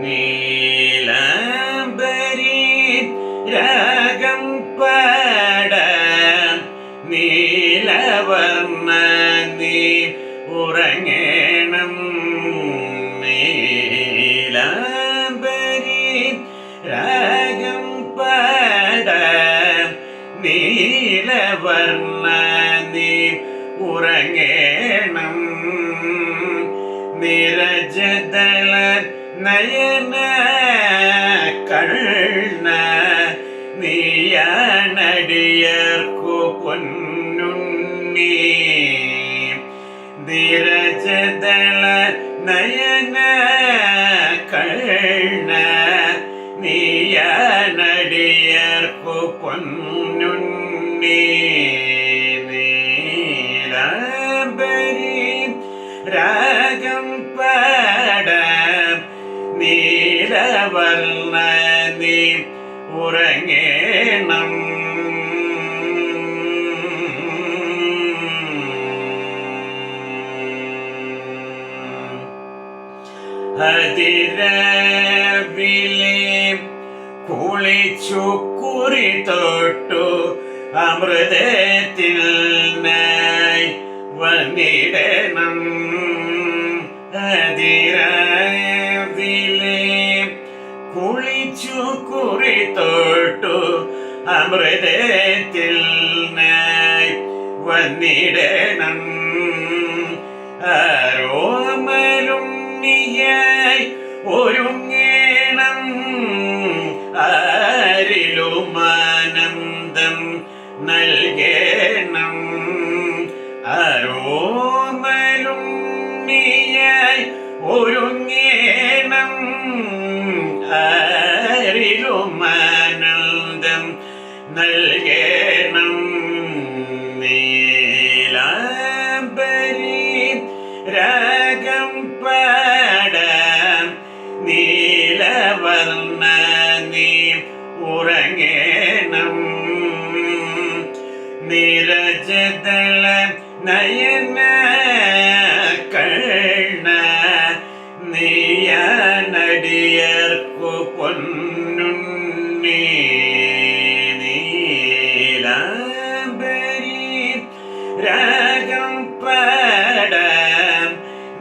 നീലംബരി രാഗം പാടാം നീലവർണ്ണ നീ ഉറങ്ങണം. നീലംബരി രാഗം പാടാം നീലവർണ്ണ നീ ഉറങ്ങണം. നിരജദള നയന കണ്ണ നീയാണടിയർക്കു പൊന്നുണ്ണി. നിരജദള നയന കണ്ണ നീയാണടിയർക്കു പൊന്നുണ്ണി. നീലംബരി രാഗം പാടാം നീലവർണ്ണ നീ ഉറങ്ങണം. അതിരാവിലെ കുളിച്ചു കുറി തൊട്ടു അമൃതത്തിൽ വന്നിടണം. അതിരാവിലെ കുളിച്ചു കുറി തൊട്ടു അമൃതത്തിൽ വന്നിടണം. ആരോമലുണ്ണിയായി ഒരുങ്ങണം. ആരിലും ആനന്ദം നൽകണം. ആരോമലുണ്ണിയായി ഒരുങ്ങണം. ആരിലും ആനന്ദം നൽകണം. നീലംബരി രാഗം പാടാം നീലവർണ്ണ നീ ഉറങ്ങണം. നിരജദള നയന കണ്ണ നീയാണടിയർക്കു പൊന്നുണ്ണി. നീലംബരി രാഗം പാടാം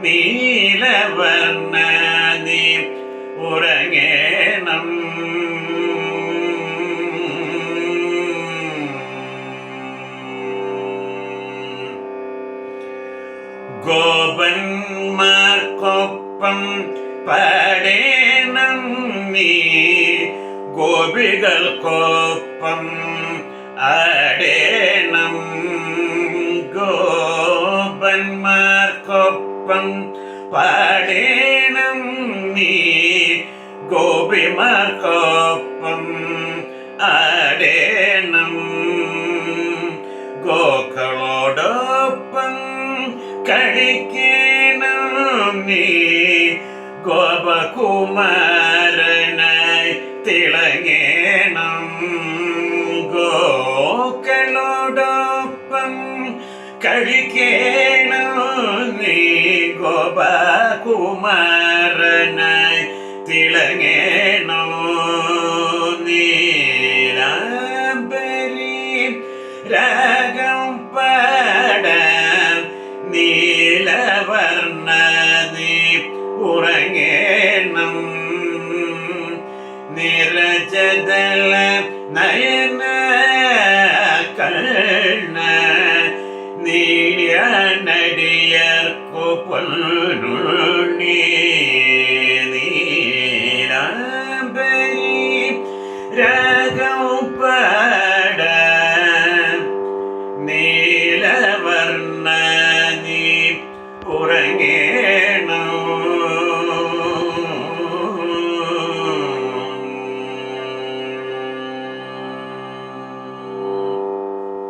നീലവർണ്ണ നീ ഉറങ്ങണം. ഗോപന്മാർക്കൊപ്പം പാടേണം നീ ഗോപികൾക്കൊപ്പം ആടേണം. ഗോപന്മാർക്കൊപ്പം പാടേണം നീ ഗോപിമാർക്കൊപ്പം ആടേണം. ഗോക്കളോടൊപ്പം കളിക്കണം നീ ഗോപകുമാരനായി തിളങ്ങേണം. ഗോക്കളോടൊപ്പം കളിക്കണം നീ ഗോപകുമാരനായി തിളങ്ങേണം. നീലംബരി രാഗം പാടാം നീലവർണ്ണ നീ ഉറങ്ങണം. നിരജദള നയന കണ്ണ നീയാണടിയർക്കു പൊന്നുണ്ണി. നീലംബരി രാഗം പാടാം നീലവർണ്ണ നീ ഉറങ്ങണം.